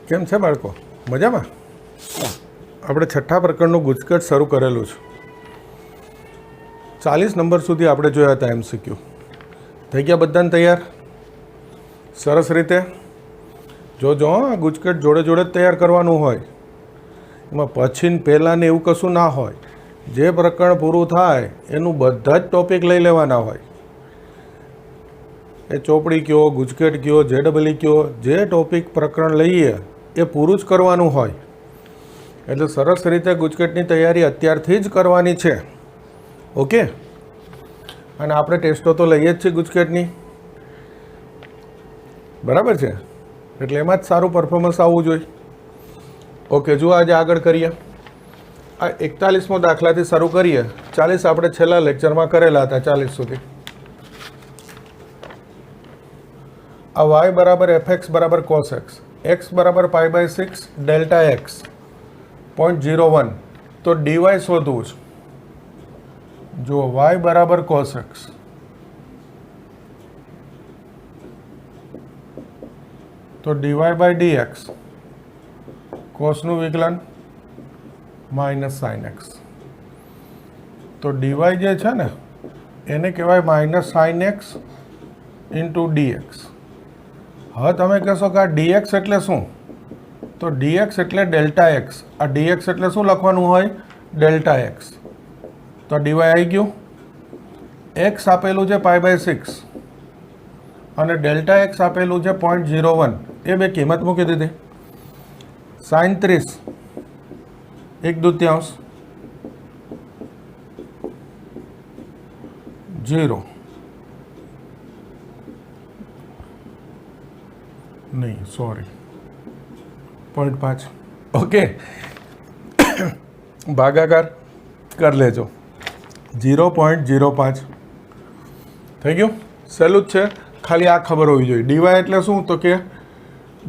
કેમ છે બાળકો? મજામાં? આપણે છઠ્ઠા પ્રકરણનું ગુજકેટ શરૂ કરેલું છે. 40 નંબર સુધી આપણે જોયા હતા MCQ. થઈ ગયા બધાને તૈયાર? સરસ રીતે જોજો. આ ગુજકેટ જોડે જોડે જ તૈયાર કરવાનું હોય, એમાં પછી પહેલાં ને એવું કશું ના હોય. જે પ્રકરણ પૂરું થાય એનું બધા જ ટોપિક લઈ લેવાના હોય. એ ચોપડી કયો, ગુજકેટ કયો, JEE કયો, જે ટોપિક પ્રકરણ લઈએ એ પૂરું જ કરવાનું હોય. એટલે સરસ રીતે ગુજકેટની તૈયારી અત્યારથી જ કરવાની છે. ઓકે? અને આપણે ટેસ્ટો તો લઈએ જ છીએ ગુજકેટની, બરાબર છે? એટલે એમાં જ સારું પરફોર્મન્સ આવવું જોઈએ. ઓકે, જુઓ આજે આગળ કરીએ. આ 41મો દાખલાથી શરૂ કરીએ. 40 આપણે છેલ્લા લેક્ચરમાં કરેલા હતા, 40 સુધી. આ y બરાબર fx બરાબર cos x, x બરાબર π/6 ડેલ્ટા x 0.01. તો dy શોધવું છે. જો y બરાબર cos x, તો dy બાય dx કોસનું વિકલન માઇનસ સાઇન એક્સ. તો dy જે છે ને એને કહેવાય minus sine x into dx. હવે તમે કહેશો કે આ dx એટલે શું? તો dx એટલે ડેલ્ટા એક્સ. આ dx એટલે શું લખવાનું હોય? Delta x. તો dy આવી ગયું. x આપેલું છે π/6 અને ડેલ્ટા એક્સ આપેલું છે 0.01. એ બે કિંમત મૂકી દીધી. સાઇન 30 1/2 0 નહીં, સોરી 0.5. ઓકે, ભાગાકાર કરી લેજો. 0.05 થઈ ગયું. સહેલું જ છે, ખાલી આ ખબર હોવી જોઈએ. dy એટલે શું? તો કે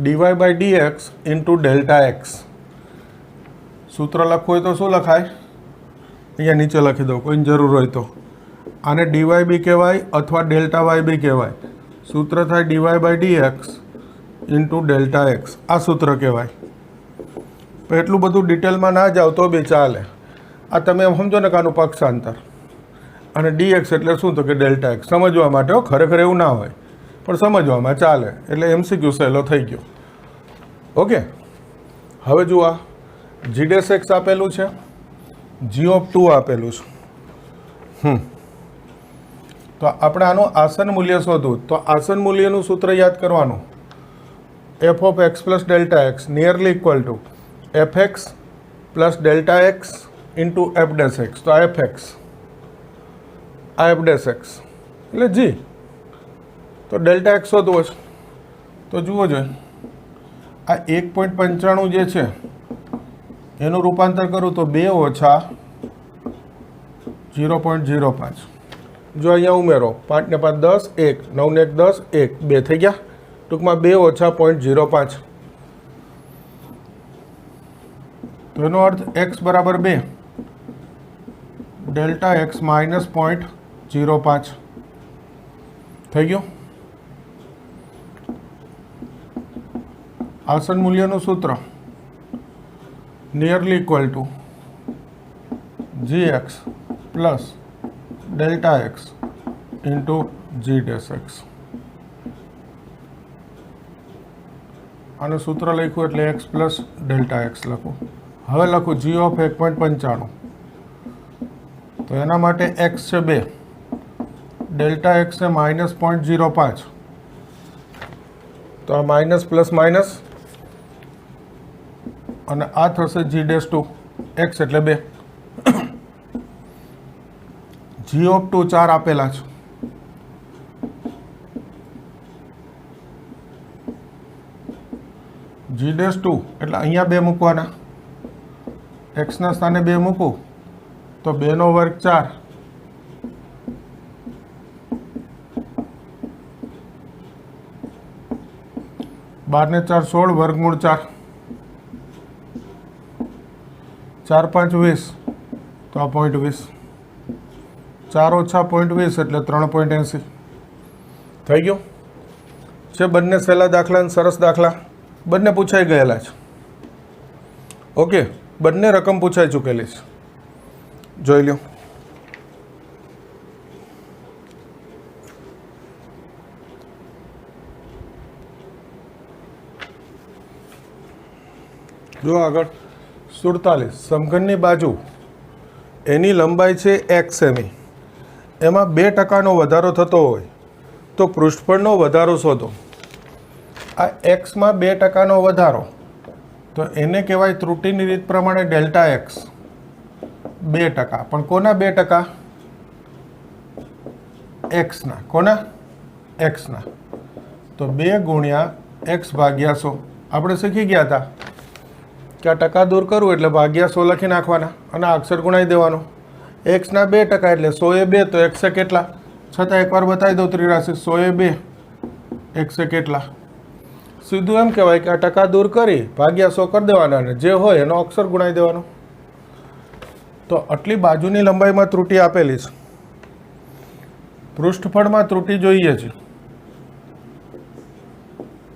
dy by dx into delta x. સૂત્ર લખવું હોય તો શું લખાય? અહીંયા નીચે લખી દો, કોઈને જરૂર હોય તો. આને dy બી કહેવાય અથવા ડેલ્ટા વાય બી કહેવાય. સૂત્ર થાય dy by dx into delta x. આ સૂત્ર કહેવાય. પણ એટલું બધું ડિટેલમાં ના જાઓ તો બી ચાલે. આ તમે એમ સમજો ને કે આનું પક્ષાંતર. અને dx એટલે શું? તો કે ડેલ્ટા એક્સ. સમજવા માટે હો, ખરેખર એવું ના હોય, પણ સમજવામાં ચાલે. એટલે MCQ સહેલો થઈ ગયો. ઓકે, હવે જુઓ, g' આપેલું છે, g(2) આપેલું છે. તો આપણે આનું આસન મૂલ્ય શોધવું. તો આસન મૂલ્યનું સૂત્ર યાદ કરવાનું. f of x plus delta x nearly equal to fx plus delta x into f'(x). તો આ fx, આ f'(x) એટલે g. તો ડેલ્ટા એક્સ શોધવો છે. તો જુઓ જોઈએ, આ 1.95 જે છે એનું રૂપાંતર કરું તો 2 ઓછા 0.05. જો અહીંયા ઉમેરો, 5 ને 5 10, 1, 9 ને 1 10, 1, 2 થઈ ગયા. ટૂંકમાં 2 ઓછા 0.05. તો એનો અર્થ x બરાબર 2, ડેલ્ટા એક્સ માઇનસ 0.05 થઈ ગયું. આસન મૂલ્યનું સૂત્ર nearly equal to gx plus delta x into g'(x). આનું સૂત્ર લખ્યું એટલે x પ્લસ ડેલ્ટા એક્સ લખું. હવે લખું g ઓફ 1.95. તો એના માટે x છે 2, ડેલ્ટા એક્સ છે માઇનસ 0.05. તો આ માઇનસ પ્લસ માઇનસ અને આ થશે g'(2) x એટલે 2. g(2) 4 આપેલા છે. g'(2) એટલે અહીંયા 2 મૂકવાના. એક્સના સ્થાને 2 મૂકું તો 2 નો વર્ગ 4. બાર ને 4 16, વર્ગમૂળ 4. 4 5 20, તો આ 0.20. 4 ઓછા 0.20 એટલે 3.80 થઈ ગયું છે. બંને સહેલા દાખલા અને સરસ દાખલા બંને પૂછાઈ ગયેલા છે. ઓકે, બંને રકમ પૂછાઈ ચૂકેલી છે. જોઈ લો. જો આગળ 47 સમઘનની બાજુ એની લંબાઈ છે x સેમી, એમાં 2% વધારો થતો હોય તો પૃષ્ઠફળનો વધારો શોધો. આ એક્સમાં 2% વધારો તો એને કહેવાય ત્રુટિની રીત પ્રમાણે ડેલ્ટા એક્સ. 2%, પણ કોના 2%? એક્સના. કોના? એક્સના. તો 2 ગુણ્યા એક્સ ભાગ્યા 100. આપણે શીખી ગયા હતા કે આ ટકા દૂર કરવું એટલે ભાગ્યા 100 લખી નાખવાના અને આ અક્ષર ગુણાઈ દેવાનો. એક્સના 2% એટલે 100 એ 2, તો એક્સે કેટલા? છતાં એકવાર બતાવી દો ત્રિરાશી. 100 એ 2, એક્સે કેટલા? સીધું એમ કહેવાય કે આ ટકા દૂર કરી ભાગ્યા 100 કરી દેવાના અને જે હોય એનો અક્ષર ગુણાઈ દેવાનો. તો આટલી બાજુની લંબાઈમાં ત્રુટિ આપેલી છે. પૃષ્ઠફળમાં ત્રુટિ જોઈએ છે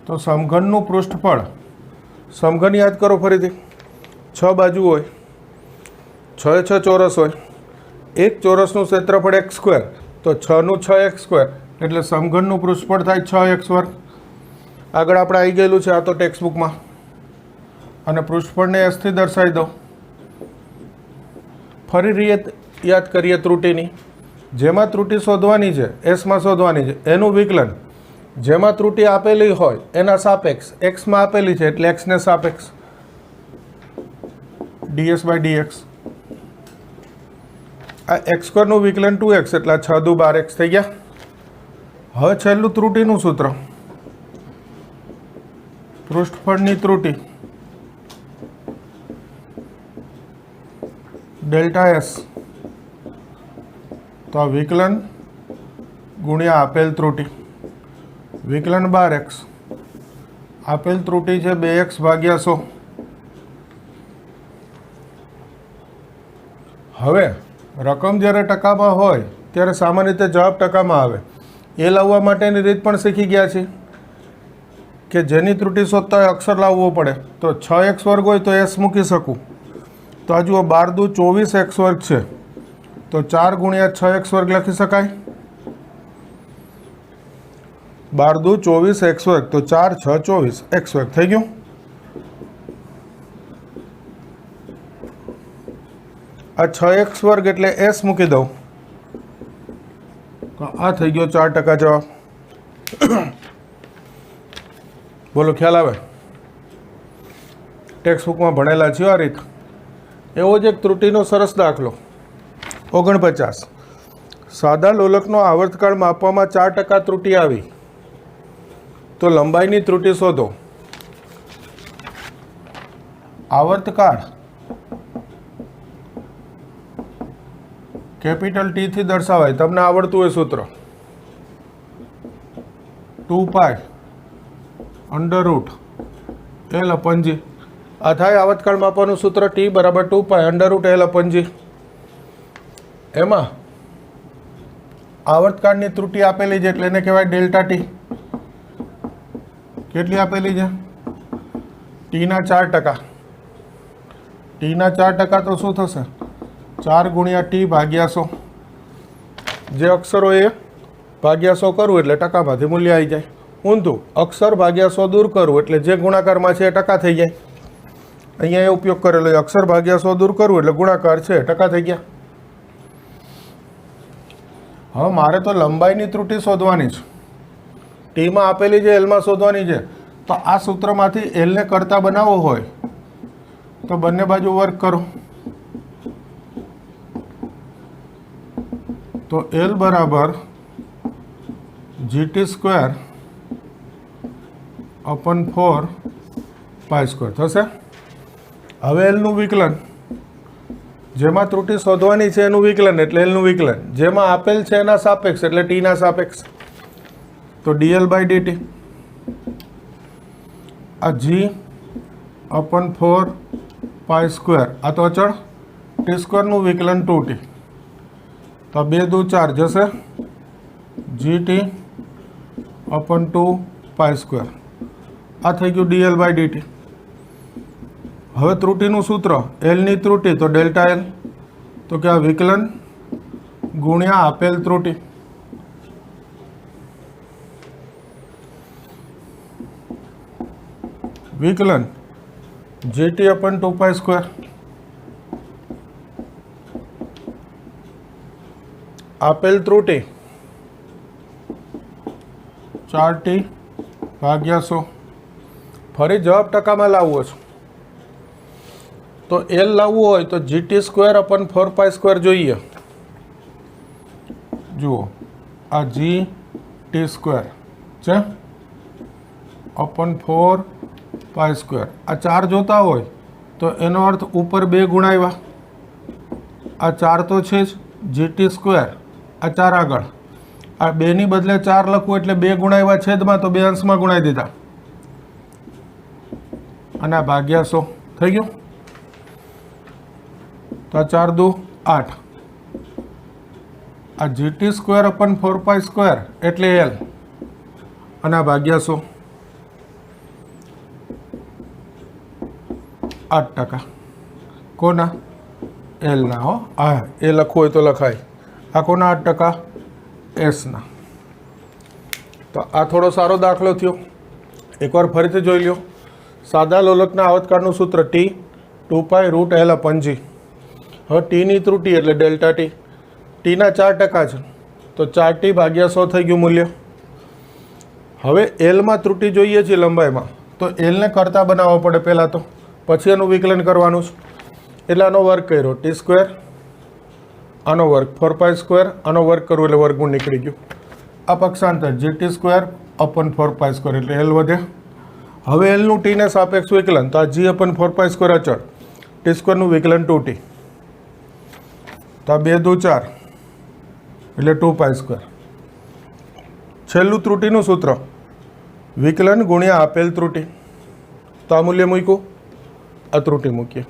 તો સમઘનનું પૃષ્ઠફળ, સમઘન યાદ કરો ફરીથી. 6 બાજુ હોય, 6 એ 6 ચોરસ હોય, એક ચોરસનું ક્ષેત્રફળ x², તો 6 નું 6x², એટલે સમઘનનું પૃષ્ઠફળ થાય 6x². આગળ આપણે આવી ગયેલું છે આ તો ટેક્સ્ટ બુકમાં. અને પૃષ્ઠફળને s થી દર્શાવી દો. ફરી રીત યાદ કરીએ ત્રુટિની. જેમાં ત્રુટિ શોધવાની છે, એસમાં શોધવાની છે, એનું વિકલન જેમાં ત્રુટિ આપેલી હોય એના સાપેક્ષ, એક્સમાં આપેલી છે એટલે એક્સને સાપેક્ષ ds/dx. આ x² નું વિકલન 2x એટલે 6 દુ 12x થઈ ગયા. હવે છેલ્લું ત્રુટિનું સૂત્ર, પૃષ્ઠફળની ત્રુટિ ડેલ્ટા એસ, તો આ વિકલન ગુણ્યા આપેલ ત્રુટિ. વિકલન 12x, આપેલ ત્રુટિ છે 2x ભાગ્યા 100. હવે રકમ જ્યારે ટકામાં હોય ત્યારે સામાન્ય રીતે જવાબ ટકામાં આવે. એ લાવવા માટેની રીત પણ શીખી ગયા છે કે જેની ત્રુટિ શોધતા હોય અક્ષર લાવવો પડે. તો 6x² હોય તો s મૂકી શકું. તો આ જુઓ 12 દુ 24x² છે, તો 4 ગુણ્યા 6x² લખી શકાય. 12 દુ 24x², તો 4 6 24x² થઈ ગયું. આ 6x² એટલે s મૂકી દઉં તો આ થઈ ગયો 4% જવાબ. બોલો, ખ્યાલ આવે? ટેક્સ્ટ બુકમાં ભણેલા છીએ આ રીત. એવો જ એક ત્રુટિનો સરસ દાખલો 49. સાદા લોલકનો આવર્તકાળ માપવામાં 4% ત્રુટિ આવી તો લંબાઈની ત્રુટિ શોધો. આવર્તકાળ કેપિટલ T થી દર્શાવાય. તમને આવડતું હોય સૂત્ર 2π √L/G. આ થાય આવર્તકાળ માપવાનું સૂત્ર T = 2π √L/G. એમાં આવર્તકાળની ત્રુટિ આપેલી છે એટલે એને કહેવાય ડેલ્ટા T. કેટલી આપેલી છે? T ના 4%. T ના 4% તો શું થશે? 4 ગુણ્યા T ભાગ્યા 100. જે અક્ષરો એ ભાગ્યા 100 કરવું એટલે ટકામાંથી મૂલ્ય આવી જાય. ઊંધું અક્ષર ભાગ્યા 100 દૂર કરવું એટલે જે ગુણાકારમાં છે એ ટકા થઈ જાય. અહીંયા એ ઉપયોગ કરેલો છે. અક્ષર ભાગ્યા 100 દૂર કરવું એટલે ગુણાકાર છે ટકા થઈ ગયા. હવે મારે તો લંબાઈની ત્રુટિ શોધવાની છે. ટીમાં આપેલી છે, એલમાં શોધવાની છે. તો આ સૂત્રમાંથી એલને કરતા બનાવવો હોય તો બંને બાજુ વર્ક કરો. તો એલ બરાબર GT² / 4π² થશે. હવે એલનું વિકલન, જેમાં ત્રુટિ શોધવાની છે એનું વિકલન એટલે એલનું વિકલન, જેમાં આપેલ છે એના સાપેક્ષ એટલે ટીના સાપેક્ષ. તો dl/dt. આ G/4π², આ તો અચળ. T² નું વિકલન 2t. તો 2 દુ 4 જશે GT/2π². આ થઈ ગયું dl બાય dt. હવે ત્રુટિનું સૂત્ર એલની ત્રુટિ તો ડેલ્ટા એલ, તો કે આ વિકલન ગુણ્યા આપેલ ત્રુટિ. વિકલન GT अपन 2π². આપેલ ત્રુટિ 4t ભાગ્યા 100. ફરી જવાબ ટકામાં લાવવો છે તો એલ લાવવું હોય તો GT² अपन 4π² જોઈએ. જુઓ આ GT² છે अपन 4π². આ 4 જોતા હોય તો એનો અર્થ ઉપર 2 ગુણાવ્યા. આ 4 તો છે જ, GT². આ 4 આગળ, આ 2 ની બદલે 4 લખવું એટલે 2 ગુણાવ્યા છેદમાં તો 2 અંશમાં ગુણાવી દીધા અને આ ભાગ્યા 100 થઈ ગયું. તો આ 4 દુ 8. આ GT² अपन 4π² એટલે એલ અને આ ભાગ્યા 100. 8%. કોના? એલના. હો હા, એ લખવું હોય તો લખાય. આ કોના 8%? એસના. તો આ થોડો સારો દાખલો થયો. એકવાર ફરીથી જોઈ લ્યો. સાદા લોલકના આવતકાળનું સૂત્ર T 2π√L/G. હવે ટીની ત્રુટિ એટલે ડેલ્ટા ટી. ટીના 4% છે તો 4t ભાગ્યા 100 થઈ ગયું મૂલ્ય. હવે એલમાં ત્રુટિ જોઈએ છે લંબાઈમાં, તો એલને કરતા બનાવવો પડે પહેલાં, તો પછી એનું વિકલન કરવાનું છે. એટલે આનો વર્ગ કર્યો T², આનો વર્ગ 4π², આનો વર્ગ કરવો એટલે વર્ગમૂળ નીકળી ગયું. આ પક્ષાંતર GT² अपन 4π² એટલે એલ વધે. હવે એલનું ટીને સાપેક્ષ વિકલન તો આ G अपन 4π² અચળ, T² વિકલન 2t. તો આ 2 દુ 4 એટલે 2π². છેલ્લું ત્રુટિનું સૂત્ર વિકલન ગુણ્યા આપેલ ત્રુટિ. તો આ મૂલ્ય મૂક્યું, આ ત્રુટિ મૂકીએ.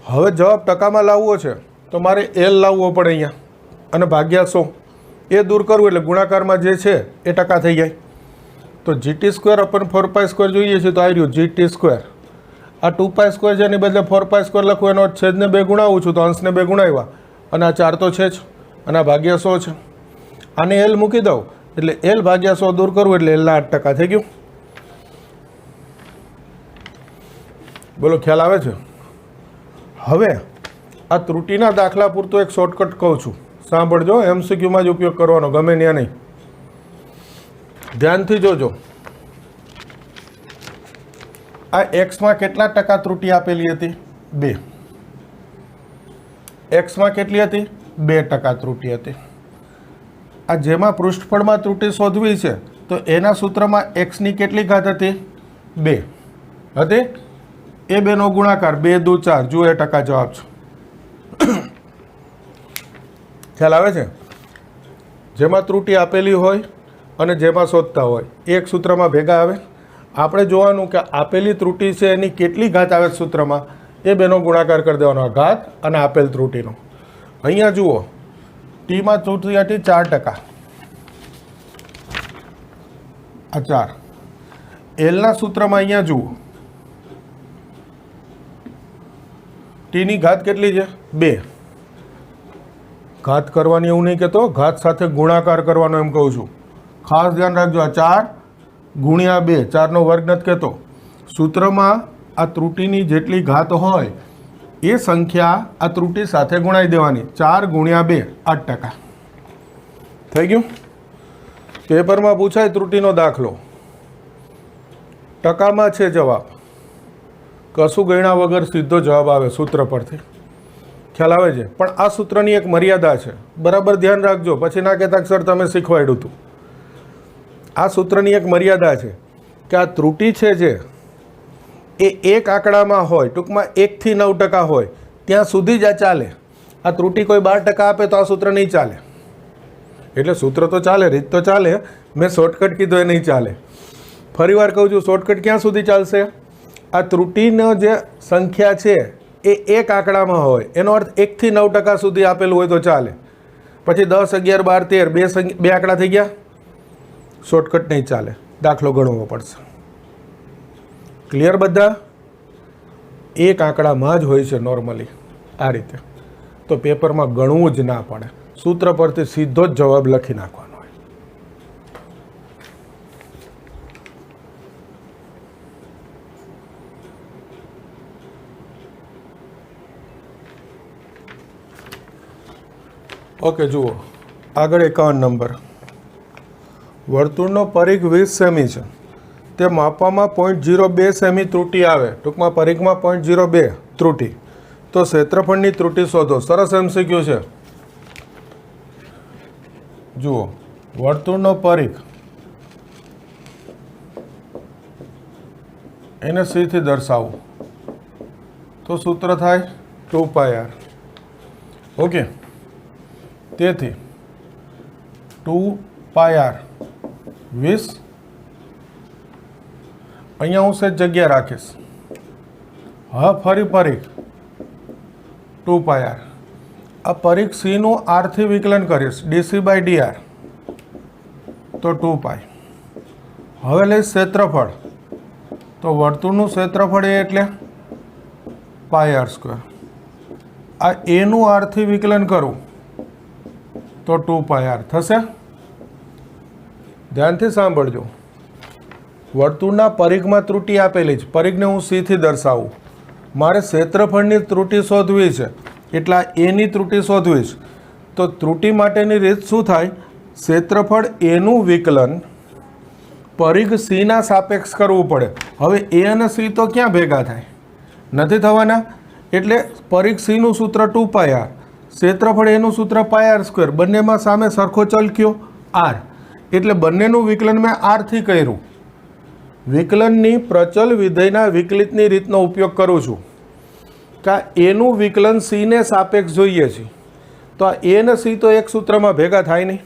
હવે જવાબ ટકામાં લાવવો છે તો મારે એલ લાવવો પડે અહીંયા અને ભાગ્યા 100. એ દૂર કરવું એટલે ગુણાકારમાં જે છે એ ટકા થઈ જાય. તો GT² अपन 4π² જોઈએ છે તો આવી રહ્યું GT². આ 2π² છે એની બદલે 4π² લખવું, એનો છેદને 2 ગુણાવું છું તો અંશને 2 ગુણાવ્યા અને આ 4 તો છે જ અને આ ભાગ્યા 100 છે. આને એલ મૂકી દઉં એટલે એલ ભાગ્યા 100 દૂર કરવું એટલે એલના 8% થઈ ગયું. બોલો ખ્યાલ આવે છે? હવે આ ત્રુટિના દાખલા પૂરતો એક શોર્ટકટ કહું છું, સાંભળજો. MCQમાં જ ઉપયોગ કરવાનો, ગમે ત્યાં નહીં. ધ્યાનથી જોજો. આ એક્સમાં કેટલા ટકા ત્રુટિ આપેલી હતી? 2. એક્સમાં કેટલી હતી? 2% ત્રુટિ હતી. આ જેમાં પૃષ્ઠફળમાં ત્રુટિ શોધવી છે તો એના સૂત્રમાં એક્સની કેટલી ઘાત હતી? 2 હતી. એ 2 નો ગુણાકાર 2 દુ 4. જુઓ એ ટકા જવાબ છે. ખ્યાલ આવે છે? જેમાં ત્રુટિ આપેલી હોય અને જેમાં શોધતા હોય એક સૂત્રમાં ભેગા આવે. આપણે જોવાનું કે આપેલી ત્રુટિ છે એની કેટલી ઘાત આવે સૂત્રમાં, એ 2 નો ગુણાકાર કરી દેવાનો, આ ઘાત અને આપેલ ત્રુટિનો. અહીંયા જુઓ ટીમાં ત્રુટિ હતી 4%. આ 4. એલના સૂત્રમાં અહીંયા જુઓ ટીની ઘાત કેટલી છે? 2. ઘાત કરવાની એવું નહીં કહેતો, ઘાત સાથે ગુણાકાર કરવાનો એમ કહું છું. ખાસ ધ્યાન રાખજો. આ 4 ગુણ્યા 2, 4નો વર્ગ નથી કહેતો. સૂત્રમાં આ ત્રુટિની જેટલી ઘાત હોય એ સંખ્યા આ ત્રુટિ સાથે ગુણાવી દેવાની. 4 ગુણ્યા 2 8%. થઈ ગયું? પેપરમાં પૂછાય ત્રુટિનો દાખલો, ટકામાં છે જવાબ, કશું ગણ્યા વગર સીધો જવાબ આવે સૂત્ર પરથી. ખ્યાલ આવે છે? પણ આ સૂત્રની એક મર્યાદા છે, બરાબર ધ્યાન રાખજો. પછી ના કહેતા સર તમે શીખવાડ્યું હતું. આ સૂત્રની એક મર્યાદા છે કે આ ત્રુટિ છે જે એ એક આંકડામાં હોય, ટૂંકમાં 1 થી 9% હોય ત્યાં સુધી જ આ ચાલે. આ ત્રુટિ કોઈ 12% આપે તો આ સૂત્ર નહીં ચાલે. એટલે સૂત્ર તો ચાલે, રીત તો ચાલે, મેં શોર્ટકટ કીધો એ નહીં ચાલે. ફરી વાર કહું છું, શોર્ટકટ ક્યાં સુધી ચાલશે? આ ત્રુટિનો જે સંખ્યા છે એ એક આંકડામાં હોય, એનો અર્થ 1 થી 9% સુધી આપેલું હોય તો ચાલે. પછી 10, 11, 12, 13 બે આંકડા થઈ ગયા, શોર્ટકટ નહીં ચાલે, દાખલો ગણવો પડશે. ક્લિયર બધા? એક આંકડામાં જ હોય છે નોર્મલી આ રીતે, તો પેપરમાં ગણવું જ ના પડે, સૂત્ર પરથી સીધો જ જવાબ લખી નાખવાનો હોય. ઓકે, જુઓ આગળ 51 નંબર. વર્તુળનો પરિઘ 20 સેમી છે, તે માપવામાં 0.02 સેમી ત્રુટિ આવે, ટૂંકમાં પરિઘમાં 0.02 ત્રુટિ, તો ક્ષેત્રફળની ત્રુટિ શોધો. સરસ MCQ છે. જુઓ, વર્તુળનો પરિઘ એને C થી દર્શાવવું તો સૂત્ર થાય 2πr. ઓકે, તેથી 2πr 20, અહીંયા હું સેજ જગ્યા રાખીશ. હા, ફરી પરિઘ 2πr, આ પરિઘ C નું R થી વિકલન કરીશ, dc/dr, તો 2π. હવે લઈશ ક્ષેત્રફળ, તો વર્તુળનું ક્ષેત્રફળ એ એટલે πr². આ A નું R થી વિકલન કરું તો 2πr થશે. ધ્યાનથી સાંભળજો, વર્તુળના પરિઘમાં ત્રુટિ આપેલી છે, પરિઘને હું C થી દર્શાવું, મારે ક્ષેત્રફળની ત્રુટિ શોધવી છે, એટલે A ની ત્રુટિ શોધવી છે. તો ત્રુટિ માટેની રીત શું થાય? ક્ષેત્રફળ A નું વિકલન પરિઘ C ના સાપેક્ષ કરવું પડે. હવે A અને C તો ક્યાં ભેગા થાય? નથી થવાના. એટલે પરિઘ C નું સૂત્ર 2πr, ક્ષેત્રફળ A નું સૂત્ર πr², બંનેમાં સામે સરખો ચલ કયો? R. એટલે બંનેનું વિકલન મેં R થી કર્યું. વિકલનની પ્રચલ વિધેયના વિકલિતની રીતનો ઉપયોગ કરું છું કે A નું વિકલન C ને સાપેક્ષ જોઈએ છે, તો આ A અને C તો એક સૂત્રમાં ભેગા થાય નહીં,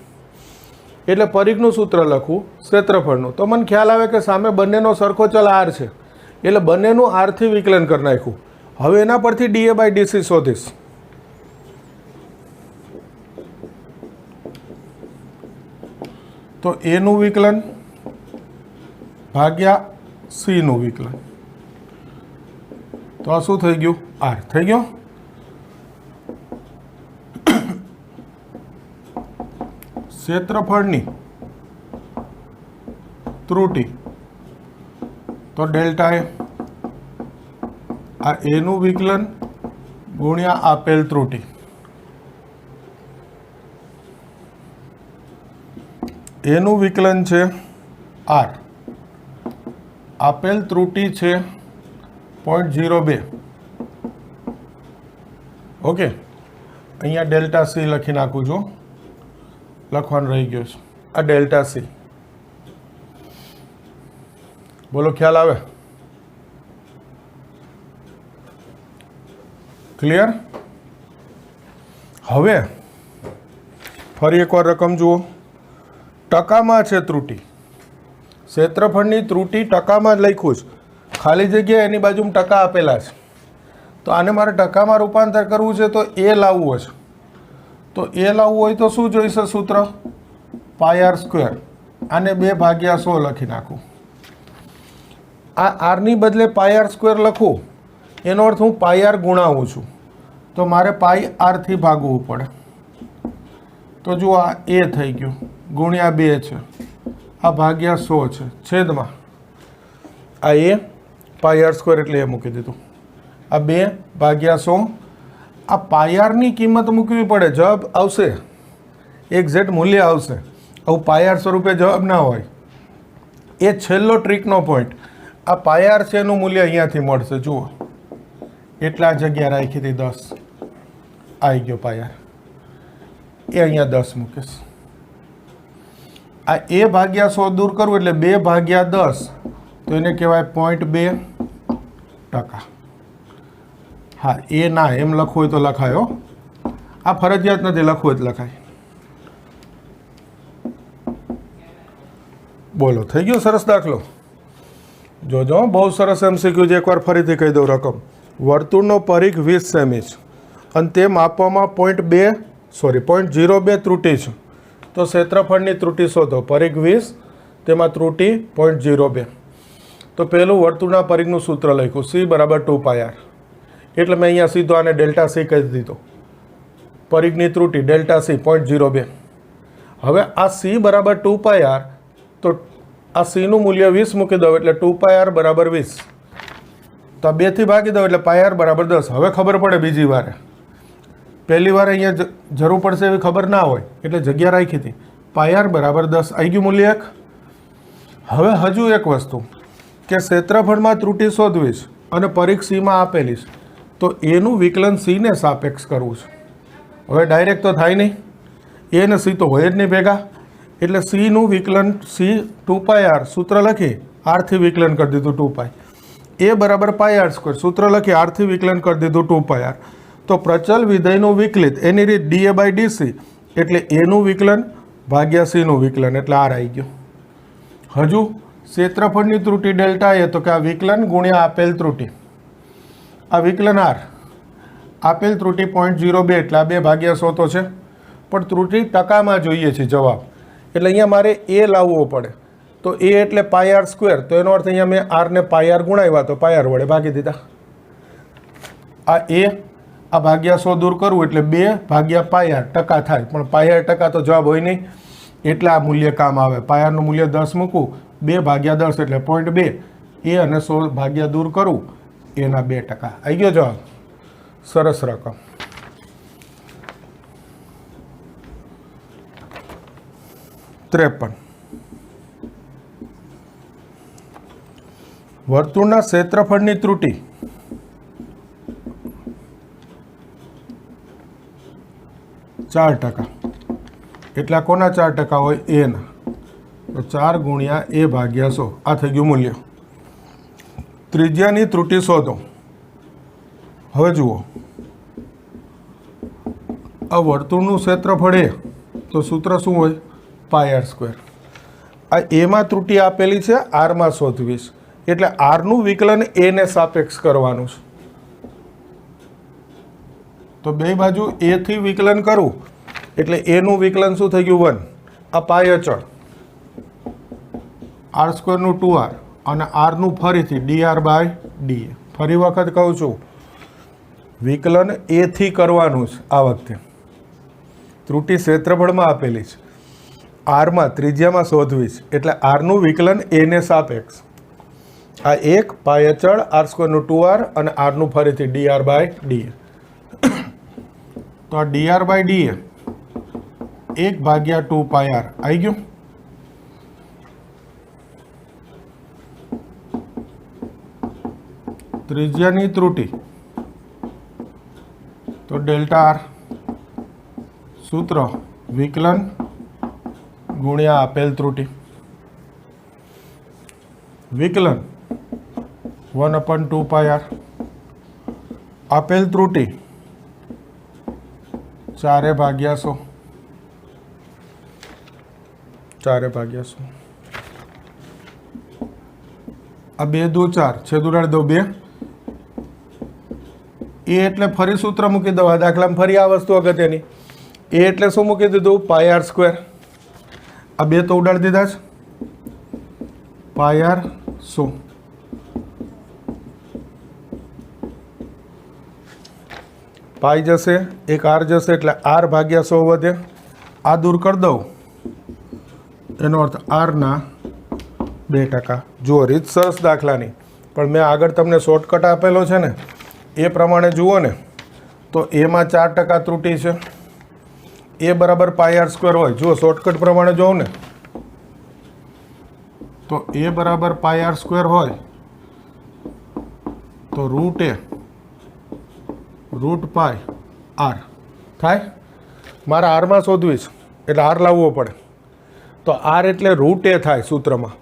એટલે પરિઘનું સૂત્ર લખું ક્ષેત્રફળનું, તો મને ખ્યાલ આવે કે સામે બંનેનો સરખો ચલ R છે, એટલે બંનેનું R થી વિકલન કરી નાખ્યું. હવે એના પરથી dA/dc શોધીશ. તો A નું વિકલન ભાગ્યા C નું વિકલન, તો આ શું થઈ ગયું? R થઈ ગયો. ક્ષેત્રફળની ત્રુટિ તો ડેલ્ટા A, આ A નું વિકલન ગુણ્યા આપેલ ત્રુટિ. A નું વિકલન છે R, આપેલ ત્રુટિ છે 0.02. ઓકે, અહીંયા ડેલ્ટા C લખી નાખું છું, લખવાનું રહી ગયું છે. આ ડેલ્ટા C, બોલો ખ્યાલ આવે? ક્લિયર? હવે ફરી એકવાર રકમ જુઓ. ટકામાં છે ત્રુટિ, ક્ષેત્રફળની ત્રુટિ ટકામાં જ લખ્યું છે, ખાલી જગ્યાએ એની બાજુમાં ટકા આપેલા છે. તો આને મારે ટકામાં રૂપાંતર કરવું છે, તો A લાવવું છે. તો A લાવવું હોય તો શું જોઈશે સૂત્ર? πr². આને 2/100 લખી નાખું. આ R ની બદલે πr² લખું, એનો અર્થ હું πr ગુણાવું છું, તો મારે πr થી ભાગવું પડે. તો જુઓ, આ A થઈ ગયું, ગુણ્યા 2 છે, આ ભાગ્યા 100 છે, છેદમાં આ A πr² એટલે એ મૂકી દીધું, આ 2/100. આ πr ની કિંમત મૂકવી પડે, જવાબ આવશે, એક્ઝેક્ટ મૂલ્ય આવશે. આવું πr સ્વરૂપે જવાબ ના હોય, એ છેલ્લો ટ્રીકનો પોઈન્ટ. આ πr છે એનું મૂલ્ય અહીંયાથી મળશે. જુઓ, એટલા જગ્યા રાખી હતી 10, આવી ગયો πr, એ અહીંયા 10 મૂકીશ. આ A/100 દૂર કરવું એટલે 2/10, તો એને કહેવાય 0.2%. હા, એ ના એમ લખવું હોય તો લખાય, આ ફરજિયાત નથી, લખવું જ લખાય. બોલો, થઈ ગયો સરસ દાખલો? જોજો, બહુ સરસ MCQ છે. એકવાર ફરીથી કહી દઉં રકમ. વર્તુળનો પરિઘ 20 સેમી છે અને તે માપવામાં 0.02 ત્રુટિ છે, તો ક્ષેત્રફળની ત્રુટિ શોધો. પરિઘ 20, તેમાં ત્રુટિ 0.02. તો તો પહેલું વર્તુળના પરિઘનું સૂત્ર લખ્યું સી બરાબર 2πr, એટલે મેં અહીંયા સીધો આને ડેલ્ટા સી કહી દીધો. પરિઘની ત્રુટી ડેલ્ટા સી 0.02. હવે આ સી બરાબર 2πr, તો આ સીનું મૂલ્ય 20 મૂકી દો એટલે 2πr બરાબર 20. તો આ 2થી ભાગી દો એટલે πr બરાબર 10. હવે ખબર પડે બીજી વારે, પહેલી વાર અહીંયા જરૂર પડશે એવી ખબર ના હોય એટલે જગ્યા રાખી હતી. πr બરાબર 10 આવી ગયું મૂલ્ય 1. હવે હજુ એક વસ્તુ કે ક્ષેત્રફળમાં ત્રુટી શોધવી છે અને પરિઘ સીમાં આપેલી છે, તો એનું વિકલન સીને સાપેક્ષ કરવું છે. હવે ડાયરેક્ટ તો થાય નહીં, એ ને સી તો હોય જ નહીં ભેગા, એટલે સીનું વિકલન સી 2πr સૂત્ર લખી આરથી વિકલન કરી દીધું 2π, એ બરાબર πr² સૂત્ર લખી આરથી વિકલન કરી દીધું 2πr. તો પ્રચલ વિધેયનું વિકલિત એની રીત da/dc, એટલે એનું વિકલન ભાગ્યા સીનું વિકલન, એટલે આર આવી ગયું. હજુ ક્ષેત્રફળની ત્રુટી ડેલ્ટા એ, તો કે આ વિકલન ગુણ્યા આપેલ ત્રુટી, આ વિકલન આર, આપેલ ત્રુટી 0.02 એટલે આ 2/100 તો છે, પણ ત્રુટી ટકામાં જોઈએ છે જવાબ, એટલે અહીંયા મારે એ લાવવો પડે. તો એ એટલે πr², તો એનો અર્થ અહીંયા મેં આરને πr ગુણાવ્યા તો πr વડે ભાગી દીધા. આ એ આ ભાગ્યા 100 દૂર કરવું એટલે 2/πr ટકા થાય, પણ πr ટકા તો જવાબ હોય નહીં, એટલે આ મૂલ્ય કામ આવે. πrનું મૂલ્ય 10 મૂકવું, 2/10 એટલે 0.2, એ અને 100 ભાગ્યા દૂર કરવું એના 2%. આવી ગયો જવાબ. સરસ રકમ. વર્તુળના ક્ષેત્રફળની ત્રુટી %, એટલે કોના 4% હોય? એના. તો 4 ગુણ્યા એ ભાગ્યા 100, આ થઈ ગયું મૂલ્ય. ત્રિજ્યાની ત્રુટી શોધો. હવે જુઓ, આ વર્તુળનું ક્ષેત્રફળ એ, તો સૂત્ર શું હોય? πr². આ એમાં ત્રુટી આપેલી છે, આરમાં શોધવી છે, એટલે આરનું વિકલન એને સાપેક્ષ કરવાનું છે. તો બે બાજુ એથી વિકલન કરું એટલે એનું વિકલન શું થઈ ગયું? 1. આ પાય અચળ r²નું 2r અને આરનું ફરીથી dr/da. ફરી વખત કહું છું, વિકલન એથી કરવાનું છે. આ વખતે ત્રુટી ક્ષેત્રફળમાં આપેલી છે, આરમાં ત્રિજ્યામાં શોધવી છે, એટલે આરનું વિકલન એને સાપેક્ષ. આ એક પાય અચળ r²નું 2r અને આરનું ફરીથી dr/da. તો આ dr/da 1/2πr આવી ગયું. ત્રિજ્યાની ત્રુટી તો ડેલ્ટા આર, સૂત્ર વિકલન ગુણ્યા આપેલ ત્રુટી. વિકલન 1/2πr, આપેલ ત્રુટી 4/100, 4/100. આ 2 દુ 4, છેદ ઉડાડી દો 2. એ એટલે ફરી સૂત્ર મૂકી દો. આ દાખલામાં ફરી આ વસ્તુ અગત્યની. એ એટલે શું મૂકી દીધું? πr². આ 2 તો ઉડાડી દીધા છે. πr 100. પાઈ જશે, એક આર જશે, એટલે r/100 વધે. આ દૂર કરી દઉં, એનો અર્થ આરના 2%. જુઓ, રીત સરસ દાખલાની, પણ મેં આગળ તમને શોર્ટકટ આપેલો છે ને, એ પ્રમાણે જુઓ ને, તો એમાં 4% ત્રુટી છે. એ બરાબર πr² હોય. જુઓ, શોર્ટકટ પ્રમાણે જોઉં ને, તો એ બરાબર πr² હોય તો √π r થાય. મારા આરમાં શોધવી છે એટલે આર લાવવો પડે, તો આર એટલે √a થાય સૂત્રમાં.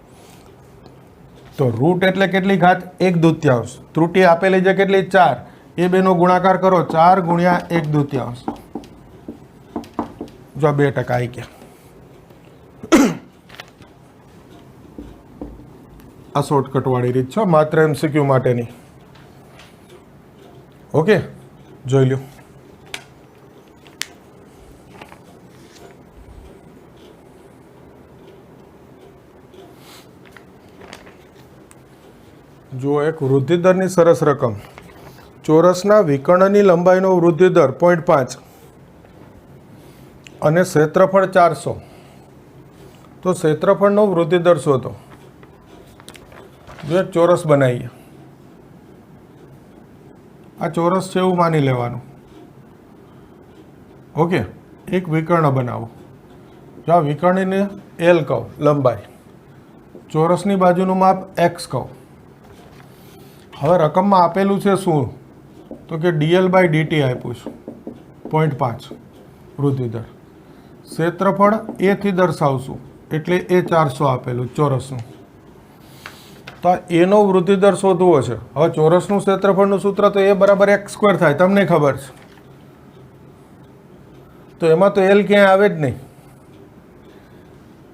તો √ એટલે કેટલી ઘાત? 1/2. ત્રુટી આપેલી છે કેટલી? 4. એ બેનો ગુણાકાર કરો, 4 ગુણ્યા 1/2. જો 2% આવી ગયા. આ શોર્ટકટ વાળી રીત છે, માત્ર MCQ માટેની. ઓકે, જોઈ લો. જો એક વૃદ્ધિદરની સરસ રકમ, ચોરસના વિકર્ણની લંબાઈનો વૃદ્ધિદર 0.5 અને ક્ષેત્રફળ 400, તો ક્ષેત્રફળનો વૃદ્ધિદર શોધો. જો એક ચોરસ બનાવીએ, આ ચોરસ છે એવું માની લેવાનું. ઓકે, એક વિકર્ણ બનાવો. જો આ વિકર્ણને એલ કહો લંબાઈ, ચોરસની બાજુનું માપ એક્સ કહો. હવે રકમમાં આપેલું છે શું? તો કે dl/dt આપ્યું છે 0.5 વૃદ્ધિદર. ક્ષેત્રફળ એથી દર્શાવશું એટલે એ 400 આપેલું ચોરસનું. તો એનો વૃદ્ધિદર શોધવો છે. હવે ચોરસનું ક્ષેત્રફળનું સૂત્ર તો એ બરાબર x² થાય, તમને ખબર છે. તો એમાં તો એલ ક્યાંય આવે જ નહીં.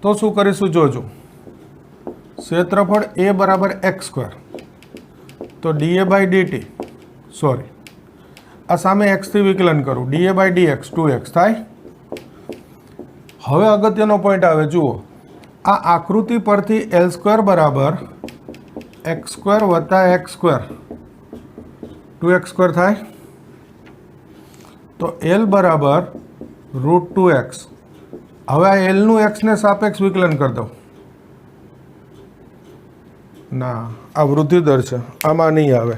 તો શું કરીશું જોજો. ક્ષેત્રફળ એ બરાબર x², તો dA/dt, સોરી આ સામે x થી વિકલન કરું, dA/dx 2x થાય. હવે અગત્યનો પોઈન્ટ આવે, જુઓ આ આકૃતિ પરથી L² બરાબર x² વત્તા x², 2x² થાય. તો L બરાબર √2x. હવે આ એલનું એક્સને સાપેક્ષ વિકલન કરી દો. ના, આ વૃદ્ધિદર છે, આમાં નહીં આવે.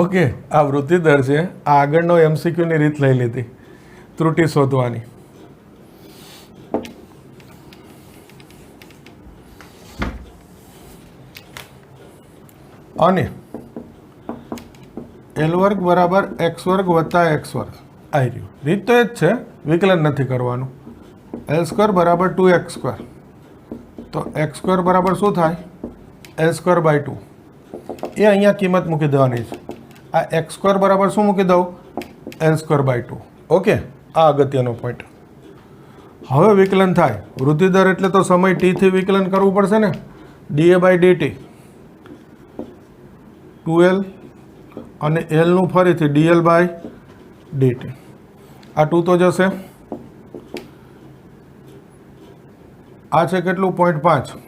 ઓકે, આ વૃદ્ધિદર છે. આ આગળનો MCQની રીત લઈ લીધી ત્રુટિ શોધવાની. અને L² બરાબર x² વત્તા x². આવી રહ્યું. રીત તો એ જ છે, વિકલન નથી કરવાનું. L² બરાબર 2x². તો x² બરાબર શું થાય? L²/2. એ અહીંયા કિંમત મૂકી દેવાની છે. આ x² બરાબર શું મૂકી દઉં? L²/2. ઓકે, આ અગત્યનો પોઈન્ટ. હવે વિકલન થાય. વૃદ્ધિદર એટલે તો સમય t થી વિકલન કરવું પડશે ને. dA/dt 2l અને એલનું ફરીથી dl/dt. આ 2 તો જશે. આ છે કેટલું? 0.5.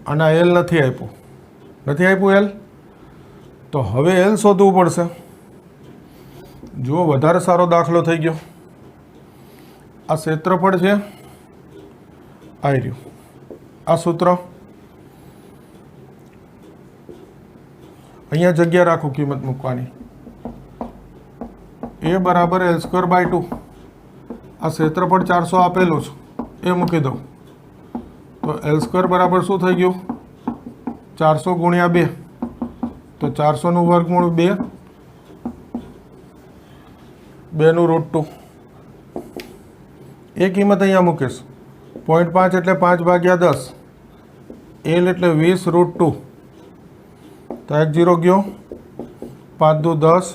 અને આ એલ નથી આપ્યું, એલ. તો હવે એલ શોધવું પડશે. જુઓ, વધારે સારો દાખલો થઈ ગયો. આ ક્ષેત્રફળ છે, આવી રહ્યું. આ સૂત્ર અહીંયા જગ્યા રાખું કિંમત મૂકવાની. એ બરાબર L²/2. આ ક્ષેત્રફળ 400 આપેલું છે, એ મૂકી દઉં. તો L² બરાબર શું થઈ ગયું? 400 ગુણ્યા 2. તો 400નું વર્ગમૂળ 2, 2નું √2. એ કિંમત અહીંયા મૂકીશ. 0.5 એટલે 5/10. એલ એટલે 20 √2. તો 1 0 ગયો, 5 દુ 10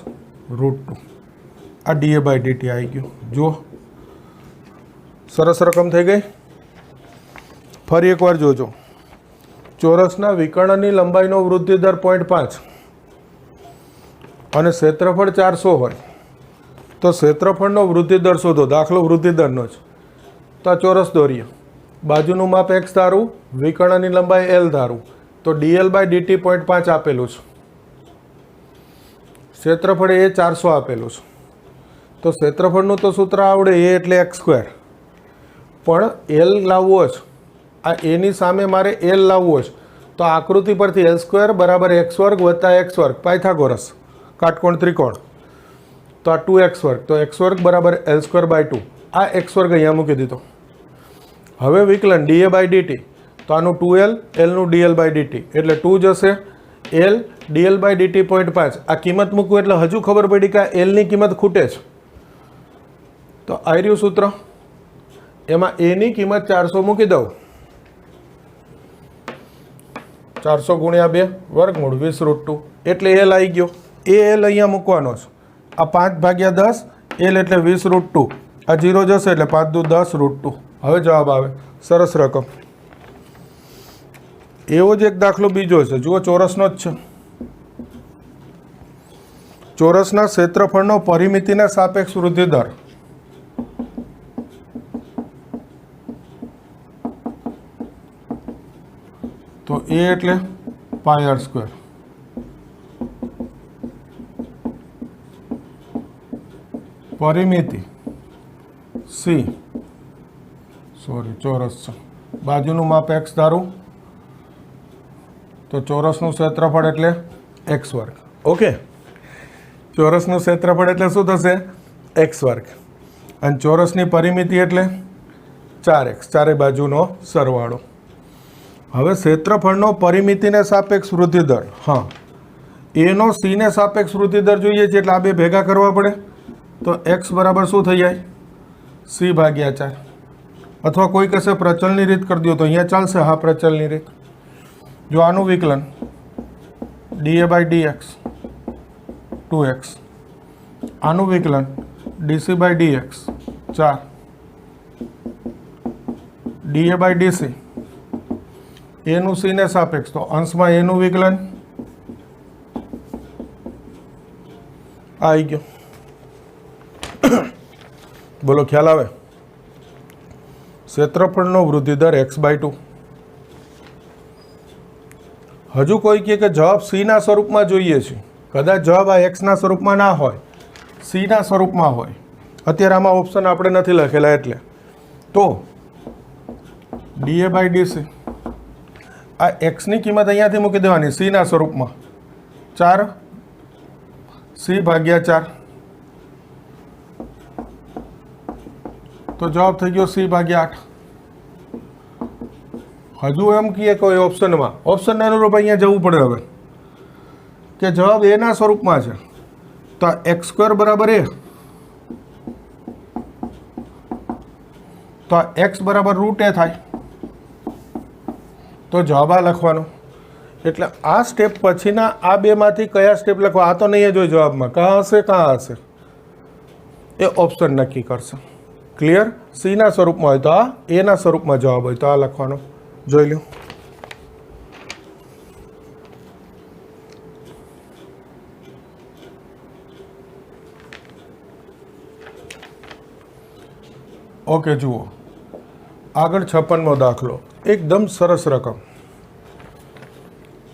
√2. આ dA/dt આવી ગયું. જો સરસ રકમ થઈ ગઈ. ફરી એકવાર જોજો. ચોરસના વિકર્ણની લંબાઈનો વૃદ્ધિદર 0.5 અને ક્ષેત્રફળ 400 હોય તો ક્ષેત્રફળનો વૃદ્ધિદર શોધો. દાખલો વૃદ્ધિદરનો જ. તો આ ચોરસ દોરીએ. બાજુનું માપ x ધારું, વિકર્ણની લંબાઈ l ધારું. તો dl/dt 0.5 આપેલું છે. ક્ષેત્રફળ એ 400 આપેલું છે. તો ક્ષેત્રફળનું તો સૂત્ર આવડે, એ એટલે x². પણ એલ લાવવો છે. આ એની સામે મારે એલ લાવવો છે. તો આકૃતિ પરથી L² બરાબર x² વત્તા x², પાયથાગોરસ કાટકોણ ત્રિકોણ. તો આ 2x². તો x² બરાબર L²/2. આ x² અહીંયા મૂકી દીધો. હવે વિકલન dA/dt. તો આનું 2l, એલનું dl/dt. એટલે 2 જશે, એલ dl/dt 0.5. આ કિંમત મૂકવું એટલે હજુ ખબર પડી કે આ એલની કિંમત ખૂટે છે. તો આ રહ્યું સૂત્ર. એમાં એની કિંમત 400 મૂકી દઉં. 400 ગુણ્યા 2 વર્ગમૂળ 20 √2. એટલે એલ આવી ગયો. એ એલ અહીંયા મૂકવાનો છે. આ 5/10, એલ એટલે 20 √2. આ 0 જશે એટલે 5 દુ 10 √2. હવે જવાબ આવે. સરસ રકમ. એવો જ એક દાખલો બીજો છે. જુઓ, ચોરસનો જ છે. ચોરસના ક્ષેત્રફળનો પરિમિતિના સાપેક્ષ વૃદ્ધિદર. એ એટલે પાઈ આર સ્ક્વેર, પરિમિતિ સી, સોરી ચોરસ છે, બાજુનું માપ એક્સ ધારું તો ચોરસનું ક્ષેત્રફળ એટલે એક્સ વર્ગ. ઓકે, ચોરસનું ક્ષેત્રફળ એટલે શું થશે? એક્સ વર્ગ. અને ચોરસની પરિમિતિ એટલે 4x, ચારે બાજુનો સરવાળો. હવે ક્ષેત્રફળનો પરિમિતિને સાપેક્ષ વૃદ્ધિદર, હા એનો સીને સાપેક્ષ વૃદ્ધિદર જોઈએ છે એટલે આ બે ભેગા કરવા પડે. તો એક્સ બરાબર શું થઈ જાય? સી ભાગ્યા 4. અથવા કોઈ કશે પ્રચલની રીત કરી દો તો અહીંયા ચાલશે. હા, પ્રચલની રીત. જો આનું વિકલન ડીએ બાય ડીએક્સ 2x, આનું વિકલન dc by dx 4, da by dc એનું સીને સાપેક્ષ, તો અંશમાં એનું વિકલન આવી ગયો. બોલો, ખ્યાલ આવે? ક્ષેત્રફળનો વૃદ્ધિદર x/2. હજુ કોઈ કહે કે જવાબ સીના સ્વરૂપમાં જોઈએ છે. કદાચ જવાબ આ એક્સના સ્વરૂપમાં ના હોય, સીના સ્વરૂપમાં હોય. અત્યારે આમાં ઓપ્શન આપણે નથી લખેલા એટલે. તો ડીએ બાય ડીસી, આ એક્સની કિંમત અહીંયાથી મૂકી દેવાની સીના સ્વરૂપમાં, 4 સી ભાગ્યા 4. તો જવાબ થઈ ગયો સી ભાગ્યા 8. હજુ એમ કહીએ કોઈ ઓપ્શનમાં, ઓપ્શનને અનુરૂપ અહીંયા જવું પડે હવે કે જવાબ એના સ્વરૂપમાં છે. તો એક્સ સ્ક્વેર બરાબર એ, તો એક્સ બરાબર રૂટ એ થાય. તો જવાબ આ લખવાનો. એટલે આ સ્ટેપ પછીના આ બેમાંથી કયા સ્ટેપ લખવા, આ તો નહીં જ હોય જવાબમાં. કાં હશે કાં હશે એ ઓપ્શન નક્કી કરશે. ક્લિયર? સીના સ્વરૂપમાં હોય તો આ, એના સ્વરૂપમાં જવાબ હોય તો આ લખવાનો. જોઈ લો. ઓકે, જુઓ આગળ 56મો દાખલો. એકદમ સરસ રકમ.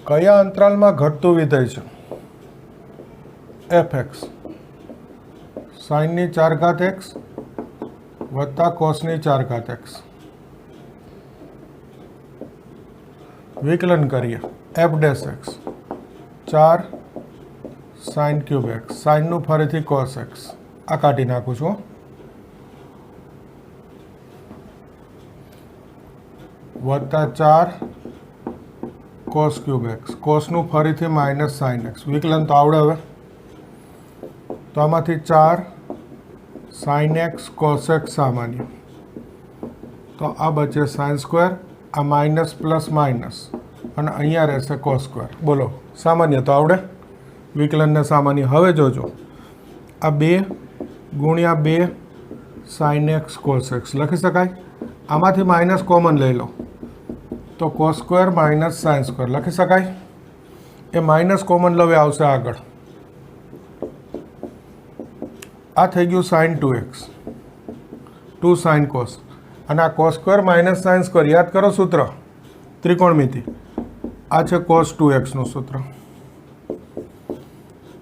કયા અંતરાલમાં ઘટતું વિધેય છે? fx સાઇનની 4 ઘાત x વત્તા કોસની 4 ઘાત x. વિકલન કરીએ. f dash x 4 sign cube x, સાઇનનું ફરીથી કોસ x. આ કાઢી નાખું છું. વત્તા 4 કોસ ક્યુબ એક્સ, કોસનું ફરીથી માઇનસ સાઇન એક્સ. વિકલન તો આવડે હવે. તો આમાંથી 4 સાઇન એક્સ કોસ એક્સ સામાન્ય, તો આ બચે સાઇન સ્ક્વેર, આ માઇનસ પ્લસ માઇનસ, અને અહીંયા રહેશે કોસ સ્ક્વેર. બોલો, સામાન્ય તો આવડે. વિકલનને સામાન્ય. હવે જોજો, આ 2 ગુણ્યા 2 સાઇન એક્સ કોસ એક્સ લખી શકાય. આમાંથી માઇનસ કોમન લઈ લો તો cos square minus sine square લખી શકાય. એ માઇનસ કોમન લવે આવશે આગળ. આ થઈ ગયું સાઇન 2x, 2 સાઇન કોસ, અને આ cos square minus sine square. યાદ કરો સૂત્ર, ત્રિકોણમિતિ. આ છે કોસ 2xનું સૂત્ર.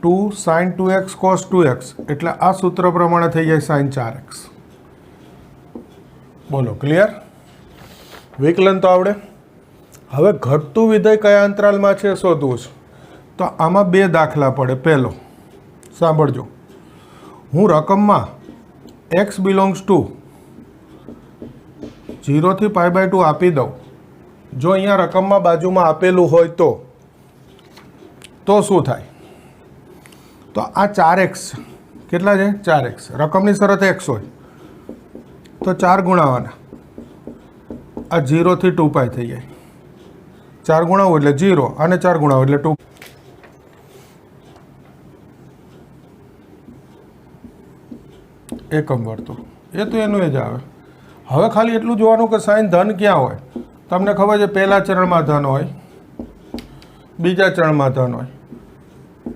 2 સાઇન 2x કોસ 2x એટલે આ સૂત્ર પ્રમાણે થઈ જાય સાઇન 4x. બોલો, ક્લિયર? વિકલન તો આવડે. હવે ઘટતું વિધેય કયા અંતરાલમાં છે શોધવું છે. તો આમાં 2 દાખલા પડે. પહેલો સાંભળજો, હું રકમમાં x બિલોંગ્સ ટુ 0 થી π/2 આપી દઉં. જો અહીંયા રકમમાં બાજુમાં આપેલું હોય તો શું થાય? તો આ 4x કેટલા છે? 4x. રકમની શરત x હોય તો 4 ગુણાવાના. આ 0 થી 2π થઈ જાય. 4 ગુણાવો એટલે 0 અને 4 ગુણાવો એટલે 2. એકમ વર્તુળ એ તો એનું એ જ આવે. હવે ખાલી એટલું જોવાનું કે સાઈન ધન ક્યાં હોય. તમને ખબર છે પહેલા ચરણમાં ધન હોય, બીજા ચરણમાં ધન હોય.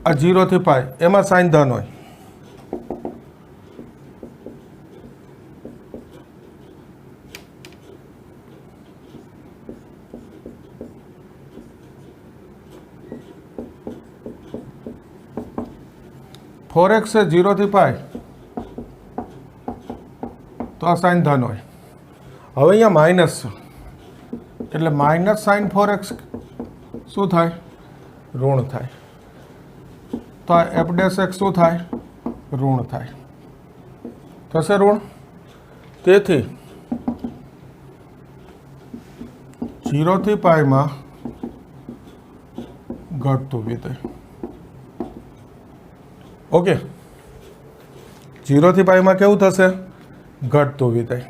આ 0 થી π એમાં સાઈન ધન હોય. 4x છે 0 થી પાઈ તો આ સાઇન ધન હોય. હવે અહીંયા માઇનસ છે એટલે માઇનસ સાઇન 4x શું થાય? ઋણ થાય. તો આ એફ ડેશ એક્સ શું થાય? ઋણ થાય. થશે ઋણ. તેથી 0 થી પાઈમાં ઘટતું વિધેય. ઓકે, 0 થી પાઈમાં કેવું થશે? ઘટતું વિધેય.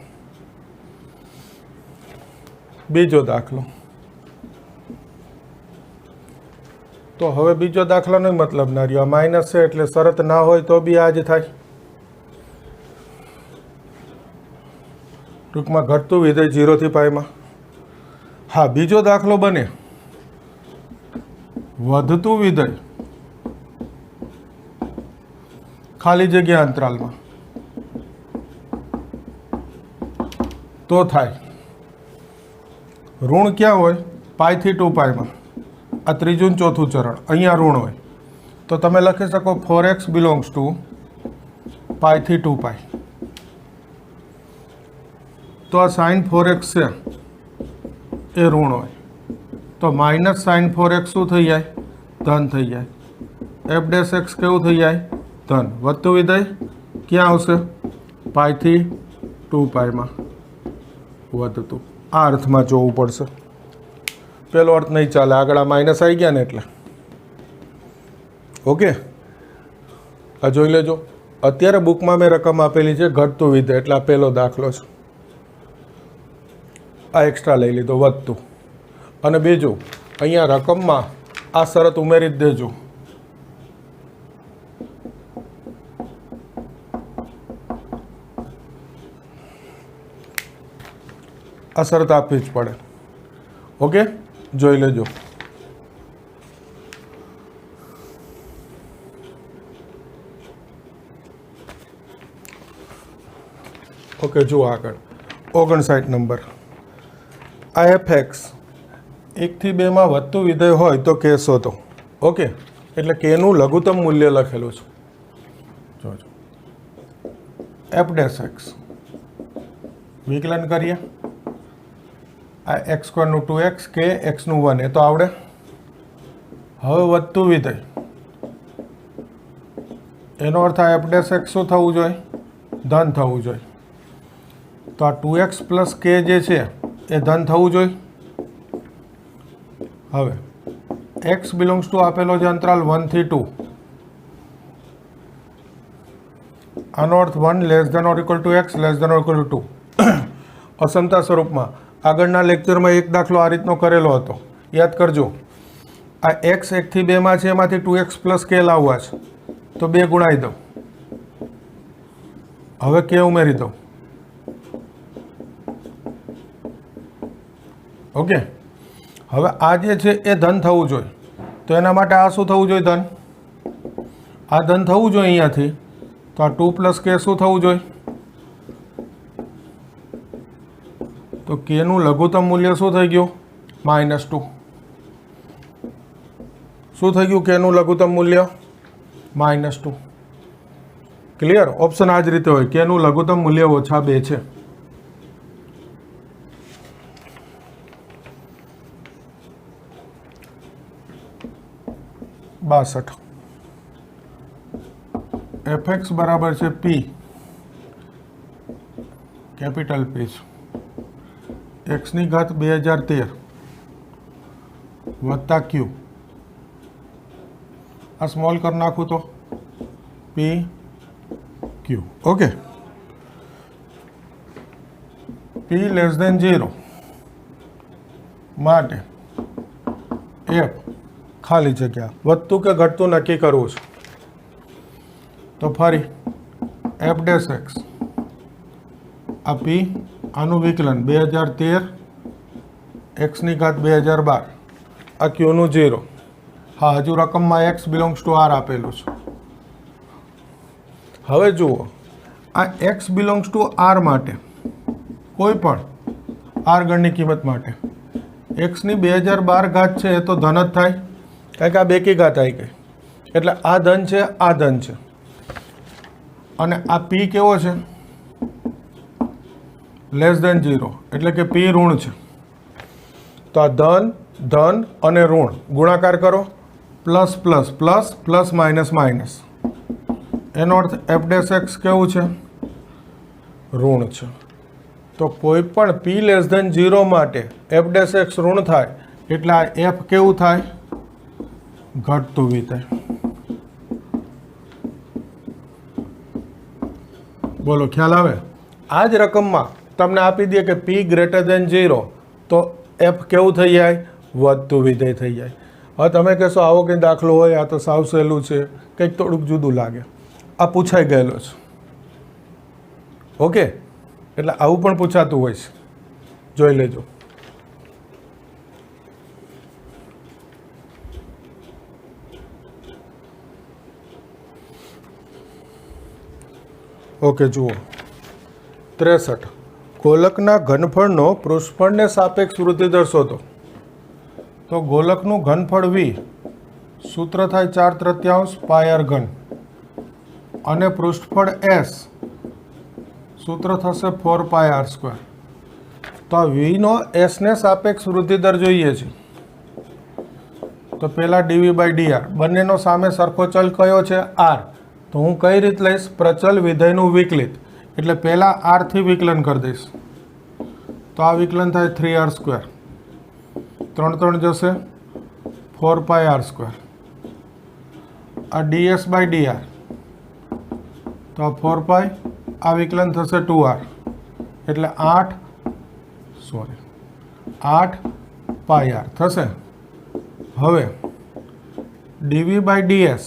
બીજો દાખલો. તો હવે બીજો દાખલાનો મતલબ ના રહ્યો. માઇનસ છે એટલે શરત ના હોય તો બી આ જ થાય. ટૂંકમાં ઘટતું વિધેય 0 થી પાઈમાં. હા, બીજો દાખલો બને વધતું વિધેય ખાલી જગ્યા અંતરાલમાં તો થાય. ઋણ ક્યાં હોય? પાઈ થી 2 પાઈમાં. આ ત્રીજું ચોથું ચરણ. અહીંયા ઋણ હોય તો તમે લખી શકો 4x બિલોંગ્સ ટુ પાઈ થી 2 પાઈ. તો આ સાઇન 4x છે એ ઋણ હોય તો માઇનસ સાઇન 4x શું થઈ જાય? ધન થઈ જાય. એફ ડેશ એક્સ કેવું થઈ જાય? ધન. વધતું વિધેય ક્યાં આવશે? પાઈ થી 2 પાઈમાં વધતું. આ અર્થમાં જોવું પડશે. પેલો અર્થ નહીં ચાલે, આગળ આ માઇનસ આવી ગયા ને એટલે. ઓકે, આ જોઈ લેજો. અત્યારે બુકમાં મેં રકમ આપેલી છે ઘટતું વિધેય એટલે આ પહેલો દાખલો છે. આ એક્સ્ટ્રા લઈ લીધો વધતું. અને બીજું અહીંયા રકમમાં આ શરત ઉમેરી જ દેજો. આ શરત આપવી જ પડે. ઓકે, જોઈ લેજો. ઓકે, જુઓ આગળ 59 નંબર. આ એફ એક્સ 1 થી 2 માં વધતું વિધેય હોય તો કે શોધો. ઓકે, એટલે કેનું લઘુત્તમ મૂલ્ય લખેલું છે. જોજો, એફ ડેશ એક્સ વિકલન કરીએ. આ એક્સ સ્ક્વેરનું 2x કે એક્સનું 1 એ તો આવડે. હવે વધતું વિધેય એનો અર્થ આ એફ ડેશ એક્સ શું થવું જોઈએ? ધન થવું જોઈએ. તો આ 2x પ્લસ કે જે છે એ ધન થવું જોઈએ. હવે x બિલોંગ્સ ટુ આપેલો છે અંતરાલ 1 થી 2. આનો અર્થ 1 less than or equal to x less than or equal to 2. અસમતા સ્વરૂપમાં આગળના લેક્ચરમાં એક દાખલો આ રીતનો કરેલો હતો, યાદ કરજો. આ x 1 થી 2 માં છે એમાંથી 2x પ્લસ કે લાવવા છે તો 2 ગુણાઈ દઉં. હવે કે ઉમેરી દઉં. ઓકે, હવે આ જે છે એ ધન થવું જોઈએ તો એના માટે આ શું થવું જોઈએ? ધન. આ ધન થવું જોઈએ અહીંયાથી. તો આ 2 પ્લસ કે શું થવું જોઈએ? તો કેનું લઘુત્તમ મૂલ્ય શું થઈ ગયું? -2. શું થઈ ગયું? કેનું લઘુત્તમ મૂલ્ય -2. ક્લિયર? ઓપ્શન આ જ રીતે હોય. કેનું લઘુત્તમ મૂલ્ય -2 છે. એફ એક્સ બરાબર છે પી, કેપિટલ પી છે, એક્સની ઘાત 2013 વત્તા ક્યુ. આ સ્મોલ કરી નાખું તો પી ક્યુ. ઓકે, પી લેસ દેન 0 માટે એફ ખાલી જગ્યા વધતું કે ઘટતું નક્કી કરવું છે. તો ફરી એફ ડેશ એક્સ આ પી, આનું વિકલન 2013 એક્સની ઘાત 2012 આ ક્યુનું 0. હા, હજુ રકમમાં એક્સ બિલોંગ્સ ટુ આર આપેલું છે. હવે જુઓ, આ એક્સ બિલોંગ્સ ટુ આર માટે કોઈ પણ આર ગણની કિંમત માટે એક્સની 2012 ઘાત છે એ તો ધન જ થાય, કારણ કે આ બેકી ઘાત આવી ગઈ. એટલે આ ધન છે, આ ધન છે. અને આ પી કેવો છે? લેસ દેન 0 એટલે કે પી ઋણ છે. તો આ ધન ધન અને ઋણ ગુણાકાર કરો, plus plus plus plus minus minus, એનો અર્થ એફ ડેશ એક્સ કેવું છે? ઋણ છે. તો કોઈ પણ પી લેસ દેન 0 માટે એફ ડેશ એક્સ ઋણ થાય એટલે આ એફ કેવું થાય? ઘટતું વિધેય. બોલો, ખ્યાલ આવે? આ જ રકમમાં તમને આપી દે કે પી ગ્રેટર દેન 0 તો એફ કેવું થઈ જાય? વધતું વિધેય થઈ જાય. હવે તમે કહેશો આવો કંઈ દાખલો હોય, આ તો સાવ સહેલું છે, કંઈક થોડુંક જુદું લાગે. આ પૂછાઈ ગયેલો છે. ઓકે, એટલે આવું પણ પૂછાતું હોય છે, જોઈ લેજો. ઓકે, જુઓ 63. ગોલકના ઘનફળનો પૃષ્ઠફળને સાપેક્ષ વૃદ્ધિ દર શોધો. તો ગોલકનું ઘનફળ વી, સૂત્ર થાય 4/3 પાય આર ઘન, અને પૃષ્ઠફળ એસ, સૂત્ર થશે 4 પાય આર સ્ક્વેર. તો આ વીનો એસને સાપેક્ષ વૃદ્ધિ દર જોઈએ છે. તો પહેલાં ડીવી બાય ડીઆર, બંનેનો સામે સરખો ચલ કયો છે? આર. તો હું કઈ રીત લઈશ? પ્રચલ વિધેયનું વિકલિત. એટલે પહેલાં આરથી વિકલન કરી દઈશ. તો આ વિકલન થાય 3r સ્ક્વેર, 3 3 જશે 4 પાય આર સ્ક્વેર. આ ડીએસ બાય ડીઆર, તો આ 4 પાય, આ વિકલન થશે 2r, એટલે 8 પાય આર થશે. હવે ડીવી બાય ડીએસ,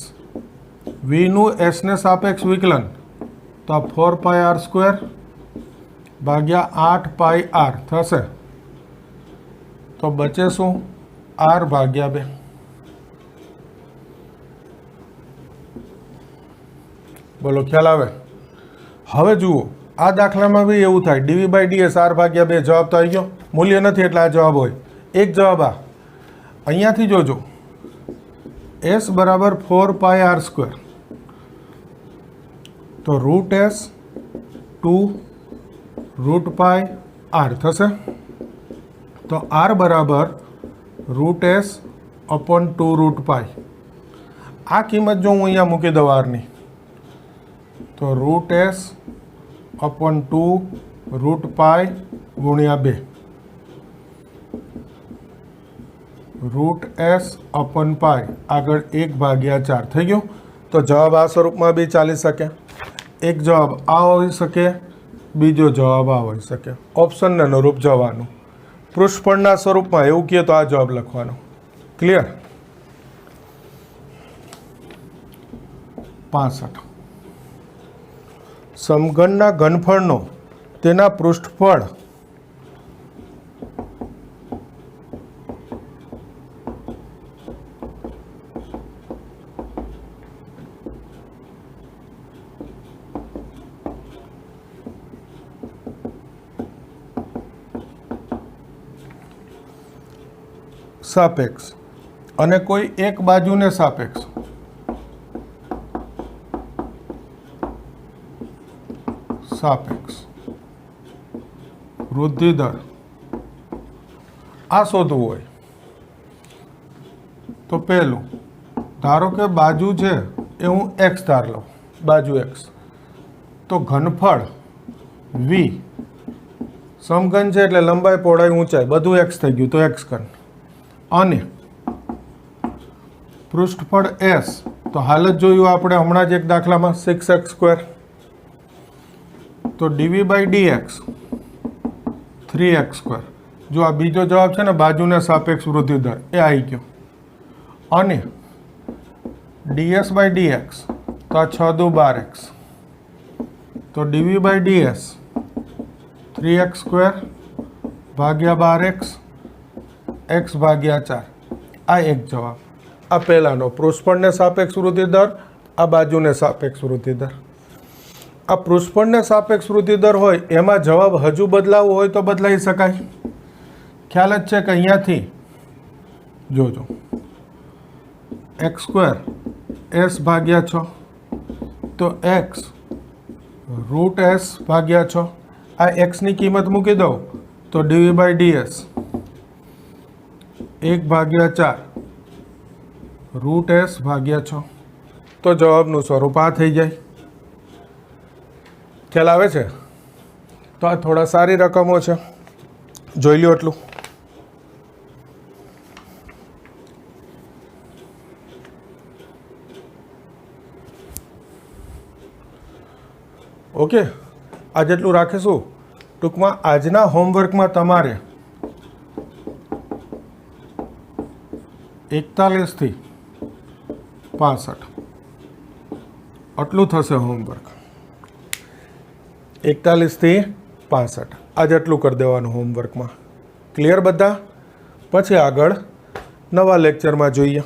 વીનું એસને સાપેક્ષ વિકલન, તો આ 4 પાય આર સ્ક્વેર ભાગ્યા 8 પાય આર થશે. તો બચે શું? આર ભાગ્યા 2. બોલો, ખ્યાલ આવે? હવે જુઓ, આ દાખલામાં બી એવું થાય, ડીવી બાય ડીએસ આર ભાગ્યા 2, જવાબ તો આવી ગયો. મૂલ્ય નથી એટલે આ જવાબ હોય. એક જવાબ આ અહીંયાથી જોજો, એસ બરાબર 4 પાય આર સ્ક્વેર, તો root S 2 root pi r થશે. તો આર બરાબર root S upon 2 root pi. આ કિંમત જો હું અહીંયા મૂકી દઉં આરની, તો root S upon 2 root pi ગુણ્યા 2, રૂટ એસ અપોન પાય, આગળ 1/4 થઈ ગયું. તો જવાબ આ સ્વરૂપમાં બી ચાલી શકે. એક જવાબ આ હોઈ શકે, બીજો જવાબ આ હોઈ શકે. ઓપ્શનને અનુરૂપ જવાનું. પૃષ્ઠફળના સ્વરૂપમાં એવું કહે તો આ જવાબ લખવાનો. ક્લિયર? 65. સમઘનના ઘનફળનો તેના પૃષ્ઠફળ સાપેક્ષ અને કોઈ એક બાજુને સાપેક્ષ વૃદ્ધિ દર આ શોધવું હોય તો પહેલું ધારો કે બાજુ છે એ હું એક્સ ધાર લઉં, બાજુ એક્સ, તો ઘનફળ વી સમઘન છે એટલે લંબાઈ પહોળાઈ ઊંચાઈ બધું એક્સ થઈ ગયું, તો એક્સ ઘન. અને પૃષ્ઠફળ એસ, તો હાલ જ જોયું આપણે હમણાં જ એક દાખલામાં 6x², તો ડીવી બાય ડીએક્સ 3x². જો આ બીજો જવાબ છે ને બાજુને સાપેક્ષ વૃદ્ધિ દર એ આવી ગયો. અને ડીએસ બાય ડીએક્સ, તો આ 6 દુ 12x, તો ડીવી બાય ડીએસ 3x² ભાગ્યા 12x, x ભાગ્યા 4. આ એક જવાબ. આ પહેલાંનો પૃષ્ઠફળને સાપેક્ષ વૃદ્ધિ દર, આ બાજુને સાપેક્ષ વૃદ્ધિ દર. આ પૃષ્ઠફળને સાપેક્ષ વૃદ્ધિ દર હોય એમાં જવાબ હજુ બદલાવો હોય તો બદલાઈ શકાય. ખ્યાલ જ છે કે અહીંયાથી જોજો x² s ભાગ્યા 6, તો x √s ભાગ્યા 6 આ એક્સની કિંમત મૂકી દઉં તો dv/ds 1/4 √s ભાગ્યા 6 તો જવાબનું સ્વરૂપ આ થઈ જાય. ખ્યાલ આવે છે? તો આ થોડા સારી રકમો છે, જોઈ લો એટલું. ઓકે, આ જેટલું રાખીશું. ટૂંકમાં આજના હોમવર્કમાં તમારે 41 થી 65 આટલું થશે હોમવર્ક. 41 થી 65 આ જેટલું કરી દેવાનું હોમવર્કમાં. ક્લિયર બધા? પછી આગળ નવા લેક્ચરમાં જોઈએ.